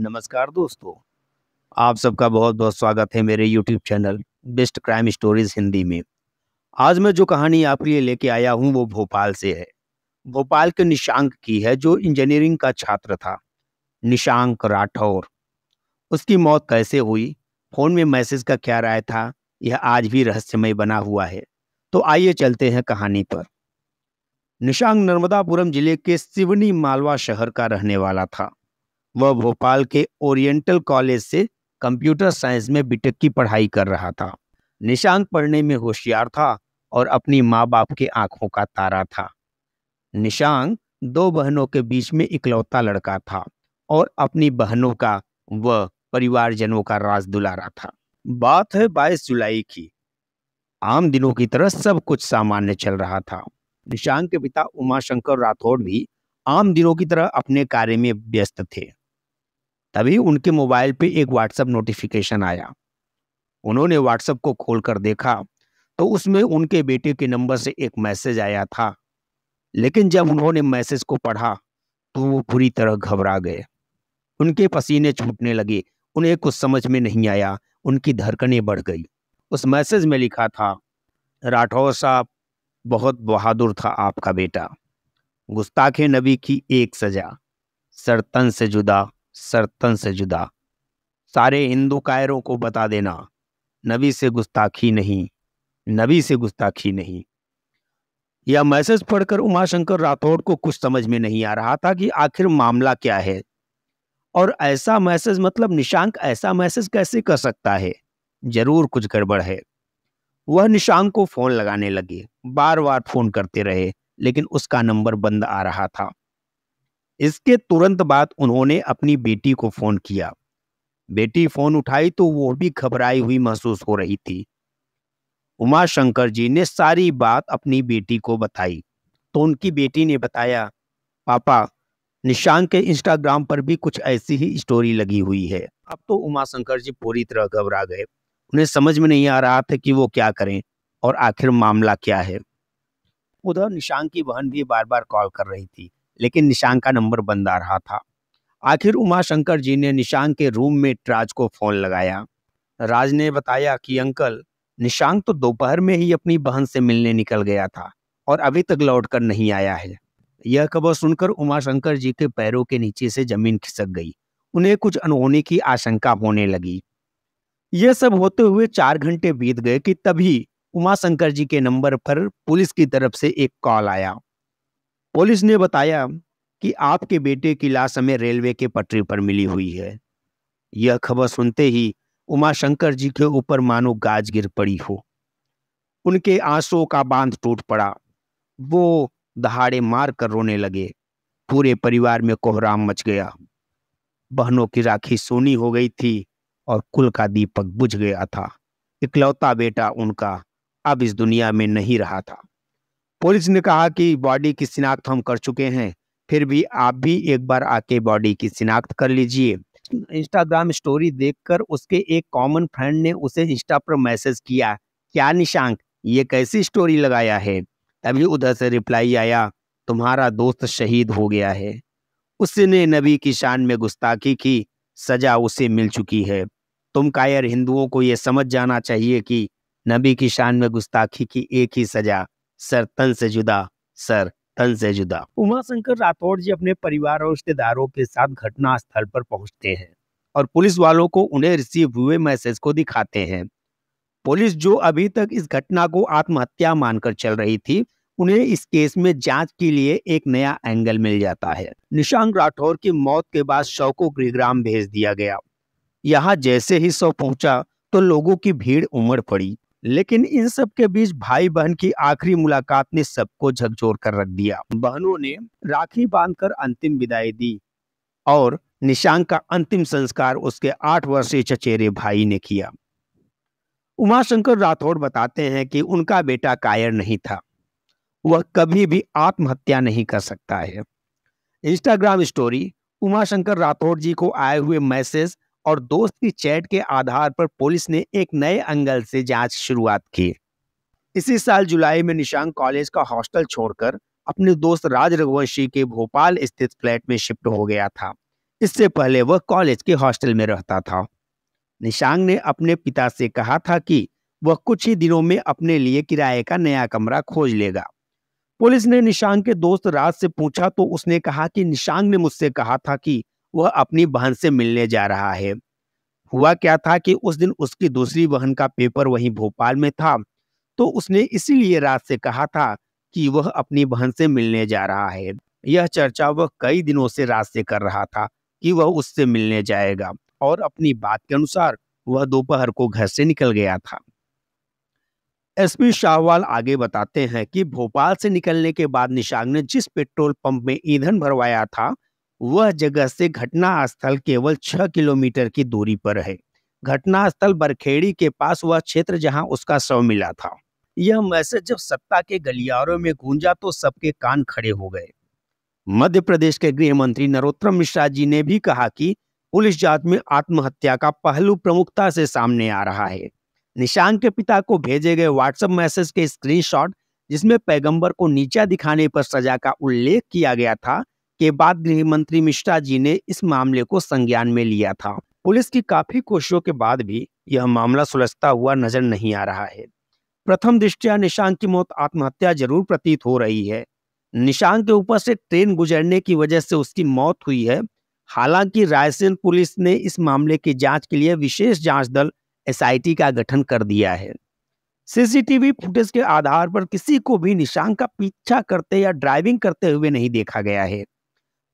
नमस्कार दोस्तों। आप सबका बहुत बहुत स्वागत है मेरे YouTube channel best crime stories Hindi में। आज मैं जो कहानी आपके लिए लेके आया हूँ वो भोपाल से है। भोपाल के निशांक की है, जो इंजीनियरिंग का छात्र था। निशांक राठौर। उसकी मौत कैसे हुई, फोन में मैसेज का क्या राय था, यह आज भी रहस्यमय बना हुआ है। तो आइए चलते हैं कहानी पर। निशांक नर्मदापुरम जिले के सिवनी मालवा शहर का रहने वाला था। वह भोपाल के ओरिएंटल कॉलेज से कंप्यूटर साइंस में बीटेक की पढ़ाई कर रहा था। निशांक पढ़ने में होशियार था और अपनी माँ बाप के आंखों का तारा था। निशांक दो बहनों के बीच में इकलौता लड़का था और अपनी बहनों का वह परिवारजनों का राज दुलारा था। बात है 22 जुलाई की। आम दिनों की तरह सब कुछ सामान्य चल रहा था। निशांक के पिता उमाशंकर राठौड़ भी आम दिनों की तरह अपने कार्य में व्यस्त थे। तभी उनके मोबाइल पे एक व्हाट्सएप नोटिफिकेशन आया। उन्होंने व्हाट्सएप को खोलकर देखा तो उसमें उनके बेटे के नंबर से एक मैसेज आया था। लेकिन जब उन्होंने मैसेज को पढ़ा तो वो पूरी तरह घबरा गए। उनके पसीने छूटने लगे। उन्हें कुछ समझ में नहीं आया। उनकी धड़कनें बढ़ गई। उस मैसेज में लिखा था, राठौर साहब, बहुत बहादुर था आपका बेटा। गुस्ताखे नबी की एक सजा, सरतन से जुदा, सरतन से जुदा। सारे हिंदू कायरों को बता देना, नबी से गुस्ताखी नहीं, नबी से गुस्ताखी नहीं। यह मैसेज पढ़कर उमाशंकर राठौड़ को कुछ समझ में नहीं आ रहा था कि आखिर मामला क्या है। और ऐसा मैसेज, मतलब निशांक ऐसा मैसेज कैसे कर सकता है? जरूर कुछ गड़बड़ है। वह निशांक को फोन लगाने लगे। बार बार फोन करते रहे लेकिन उसका नंबर बंद आ रहा था। इसके तुरंत बाद उन्होंने अपनी बेटी को फोन किया। बेटी फोन उठाई तो वो भी घबराई हुई महसूस हो रही थी। उमाशंकर जी ने सारी बात अपनी बेटी को बताई तो उनकी बेटी ने बताया, पापा, निशांक के इंस्टाग्राम पर भी कुछ ऐसी ही स्टोरी लगी हुई है। अब तो उमाशंकर जी पूरी तरह घबरा गए। उन्हें समझ में नहीं आ रहा था कि वो क्या करें और आखिर मामला क्या है। उधर निशांक की बहन भी बार बार कॉल कर रही थी लेकिन निशांक का नंबर बंद आ रहा था। आखिर उमाशंकर जी ने निशांक के रूममेट राज को फोन लगाया। राज ने बताया कि अंकल, निशांक तो दोपहर में ही अपनी बहन से मिलने निकल गया था और अभी तक लौटकर नहीं आया है। यह खबर सुनकर उमाशंकर जी के पैरों के नीचे से जमीन खिसक गई। उन्हें कुछ अनहोनी की आशंका होने लगी। यह सब होते हुए 4 घंटे बीत गए कि तभी उमाशंकर जी के नंबर पर पुलिस की तरफ से एक कॉल आया। पुलिस ने बताया कि आपके बेटे की लाश हमें रेलवे के पटरी पर मिली हुई है। यह खबर सुनते ही उमाशंकर जी के ऊपर मानो गाज गिर पड़ी हो। उनके आंसुओं का बांध टूट पड़ा। वो दहाड़े मार कर रोने लगे। पूरे परिवार में कोहराम मच गया। बहनों की राखी सोनी हो गई थी और कुल का दीपक बुझ गया था। इकलौता बेटा उनका अब इस दुनिया में नहीं रहा था। पुलिस ने कहा कि बॉडी की शिनाख्त हम कर चुके हैं, फिर भी आप भी एक बार आके बॉडी की शिनाख्त कर लीजिए। इंस्टाग्राम स्टोरी देखकर उसके एक कॉमन फ्रेंड ने उसे इंस्टा पर मैसेज किया, क्या निशांक, ये कैसी स्टोरी लगाया है? तभी उधर से रिप्लाई आया, तुम्हारा दोस्त शहीद हो गया है। उसने नबी की शान में गुस्ताखी की, सजा उसे मिल चुकी है। तुम कायर हिंदुओं को यह समझ जाना चाहिए कि नबी की शान में गुस्ताखी की एक ही सजा, सर तन से जुदा, सर तन से जुदा। उमाशंकर राठौड़ जी अपने परिवार और रिश्तेदारों के साथ घटना स्थल पर पहुंचते हैं और पुलिस वालों को उन्हें रिसीव हुए मैसेज को दिखाते हैं। पुलिस, जो अभी तक इस घटना को आत्महत्या मानकर चल रही थी, उन्हें इस केस में जांच के लिए एक नया एंगल मिल जाता है। निशांक राठौर की मौत के बाद शव को गृहग्राम भेज दिया गया। यहाँ जैसे ही शव पहुंचा तो लोगों की भीड़ उमड़ पड़ी। लेकिन इन सब के बीच भाई बहन की आखिरी मुलाकात ने सबको झकझोर कर रख दिया। बहनों ने राखी बांधकर अंतिम विदाई दी और निशांक का अंतिम संस्कार उसके 8 वर्षीय चचेरे भाई ने किया। उमाशंकर राठौड़ बताते हैं कि उनका बेटा कायर नहीं था। वह कभी भी आत्महत्या नहीं कर सकता है। इंस्टाग्राम स्टोरी, उमाशंकर राठौड़ जी को आए हुए मैसेज और दोस्त की चैट के आधार पर पुलिस ने एक नए एंगल से जांच शुरुआत की। इसी साल जुलाई में निशांक कॉलेज का हॉस्टल छोड़कर अपने दोस्त राज रघुवंशी के भोपाल स्थित फ्लैट में शिफ्ट हो गया था। इससे पहले वह कॉलेज के हॉस्टल में रहता था। निशांक ने अपने पिता से कहा था कि वह कुछ ही दिनों में अपने लिए किराए का नया कमरा खोज लेगा। पुलिस ने निशांक के दोस्त राज से पूछा तो उसने कहा कि निशांक ने मुझसे कहा था कि वह अपनी बहन से मिलने जा रहा है। हुआ क्या था कि उस दिन उसकी दूसरी बहन का पेपर वहीं भोपाल में था, तो उसने इसीलिए राज से कहा था कि वह अपनी बहन से मिलने जा रहा है। यह चर्चा वह कई दिनों से राज से कर रहा था कि वह उससे मिलने जाएगा, और अपनी बात के अनुसार वह दोपहर को घर से निकल गया था। एसपी शाहवाल आगे बताते हैं कि भोपाल से निकलने के बाद निशांक ने जिस पेट्रोल पंप में ईंधन भरवाया था, वह जगह से घटना स्थल केवल 6 किलोमीटर की दूरी पर है। घटना स्थल बरखेड़ी के पास वह क्षेत्र जहां उसका शव मिला था। यह मैसेज जब सत्ता के गलियारों में गूंजा तो सबके कान खड़े हो गए। मध्य प्रदेश के गृह मंत्री नरोत्तम मिश्रा जी ने भी कहा कि पुलिस जांच में आत्महत्या का पहलू प्रमुखता से सामने आ रहा है। निशांक के पिता को भेजे गए व्हाट्सएप मैसेज के स्क्रीनशॉट, जिसमें पैगंबर को नीचा दिखाने पर सजा का उल्लेख किया गया था, के बाद गृह मंत्री मिश्रा जी ने इस मामले को संज्ञान में लिया था। पुलिस की काफी कोशिशों के बाद भी यह मामला सुलझता हुआ नजर नहीं आ रहा है। प्रथम दृष्टया निशांक की मौत आत्महत्या जरूर प्रतीत हो रही है। निशांक के ऊपर से ट्रेन गुजरने की वजह से उसकी मौत हुई है। हालांकि रायसेन पुलिस ने इस मामले की जांच के लिए विशेष जांच दल एसआईटी का गठन कर दिया है। सीसीटीवी फुटेज के आधार पर किसी को भी निशांक का पीछा करते या ड्राइविंग करते हुए नहीं देखा गया है।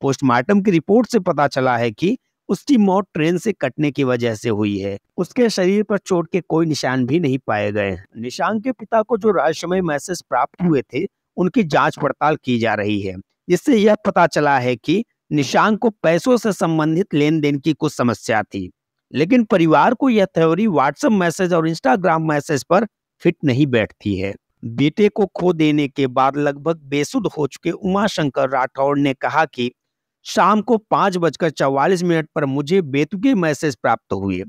पोस्टमार्टम की रिपोर्ट से पता चला है कि उसकी मौत ट्रेन से कटने की वजह से हुई है। उसके शरीर पर चोट के कोई निशान भी नहीं पाए गए। निशांक के पिता को जो रहस्यमय मैसेज प्राप्त हुए थे, उनकी जांच पड़ताल की जा रही है, जिससे यह पता चला है कि निशांक को पैसों से संबंधित लेन देन की कुछ समस्या थी। लेकिन परिवार को यह थ्योरी व्हाट्सएप मैसेज और इंस्टाग्राम मैसेज पर फिट नहीं बैठती है। बेटे को खो देने के बाद लगभग बेसुध हो चुके उमाशंकर राठौड़ ने कहा कि शाम को 5:44 पर मुझे बेतुके मैसेज प्राप्त हुए।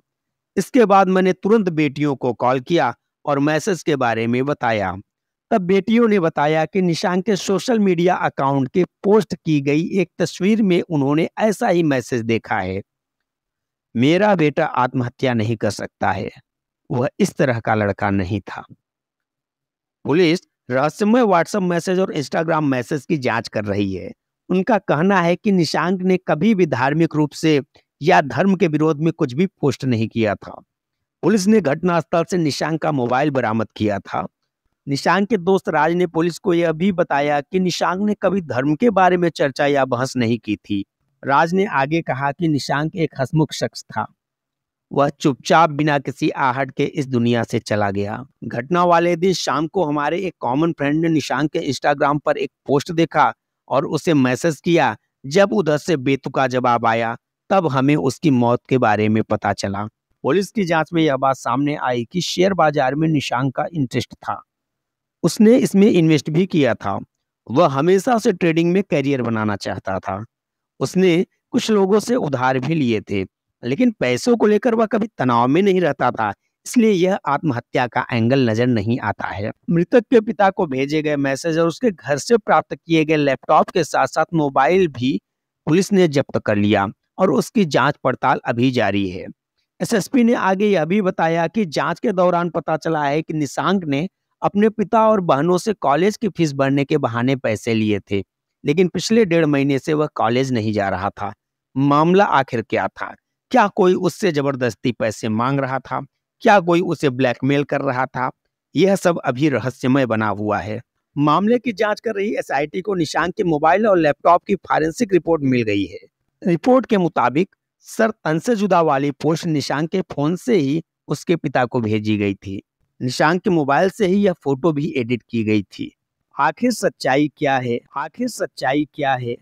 इसके बाद मैंने तुरंत बेटियों को कॉल किया और मैसेज के बारे में बताया। तब बेटियों ने बताया कि निशांक के सोशल मीडिया अकाउंट के पोस्ट की गई एक तस्वीर में उन्होंने ऐसा ही मैसेज देखा है। मेरा बेटा आत्महत्या नहीं कर सकता है, वह इस तरह का लड़का नहीं था। पुलिस रहस्यमय व्हाट्सएप मैसेज और इंस्टाग्राम मैसेज की जांच कर रही है। उनका कहना है कि निशांक ने कभी भी धार्मिक रूप से या धर्म के विरोध में कुछ भी पोस्ट नहीं किया था। पुलिस ने घटनास्थल से निशांक का मोबाइल बरामद किया था। निशांक के दोस्त राज ने पुलिस को यह भी बताया कि निशांक ने कभी धर्म के बारे में चर्चा या बहस नहीं की थी। राज ने आगे कहा कि निशांक एक हंसमुख शख्स था। वह चुपचाप बिना किसी आहट के इस दुनिया से चला गया। घटना वाले दिन शाम को हमारे एक कॉमन फ्रेंड ने निशांक के इंस्टाग्राम पर एक पोस्ट देखा और उसे मैसेज किया। जब उधर से बेतुका जवाब आया, तब हमें उसकी मौत के बारे में पता चला। पुलिस की जांच में यह बात सामने आई कि शेयर बाजार में निशांक का इंटरेस्ट था। उसने इसमें इन्वेस्ट भी किया था। वह हमेशा से ट्रेडिंग में करियर बनाना चाहता था। उसने कुछ लोगों से उधार भी लिए थे, लेकिन पैसों को लेकर वह कभी तनाव में नहीं रहता था, इसलिए यह आत्महत्या का एंगल नजर नहीं आता है। मृतक के पिता को भेजे गए मैसेज और उसके घर से प्राप्त किए गए लैपटॉप के साथ साथ मोबाइल भी पुलिस ने जब्त कर लिया और उसकी जांच पड़ताल अभी जारी है। एसएसपी ने आगे यह भी बताया कि जांच के दौरान पता चला है कि निशांक ने अपने पिता और बहनों से कॉलेज की फीस भरने के बहाने पैसे लिए थे, लेकिन पिछले 1.5 महीने से वह कॉलेज नहीं जा रहा था। मामला आखिर क्या था? क्या कोई उससे जबरदस्ती पैसे मांग रहा था? क्या कोई उसे ब्लैकमेल कर रहा था? यह सब अभी रहस्यमय बना हुआ है। मामले की जांच कर रही एसआईटी को निशांक के मोबाइल और लैपटॉप की फॉरेंसिक रिपोर्ट मिल गई है। रिपोर्ट के मुताबिक सर तन से जुदा वाली पोस्ट निशांक के फोन से ही उसके पिता को भेजी गई थी। निशांक के मोबाइल से ही यह फोटो भी एडिट की गई थी। आखिर सच्चाई क्या है? आखिर सच्चाई क्या है?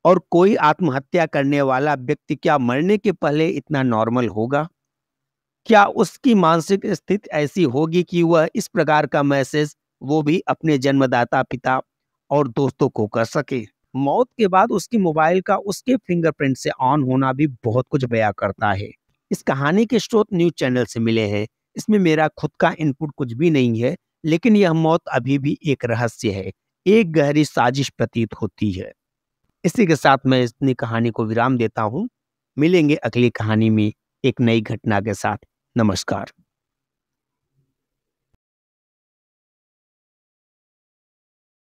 और कोई आत्महत्या करने वाला व्यक्ति क्या मरने के पहले इतना नॉर्मल होगा? क्या उसकी मानसिक स्थिति ऐसी होगी कि वह इस प्रकार का मैसेज, वो भी अपने जन्मदाता पिता और दोस्तों को कर सके? मौत के बाद उसकी मोबाइल का उसके फिंगरप्रिंट से ऑन होना भी बहुत कुछ बयां करता है। इस कहानी के स्रोत न्यूज चैनल से मिले हैं। इसमें मेरा खुद का इनपुट कुछ भी नहीं है, लेकिन यह मौत अभी भी एक रहस्य है, एक गहरी साजिश प्रतीत होती है। इसी के साथ मैं अपनी कहानी को विराम देता हूँ। मिलेंगे अगली कहानी में एक नई घटना के साथ। नमस्कार।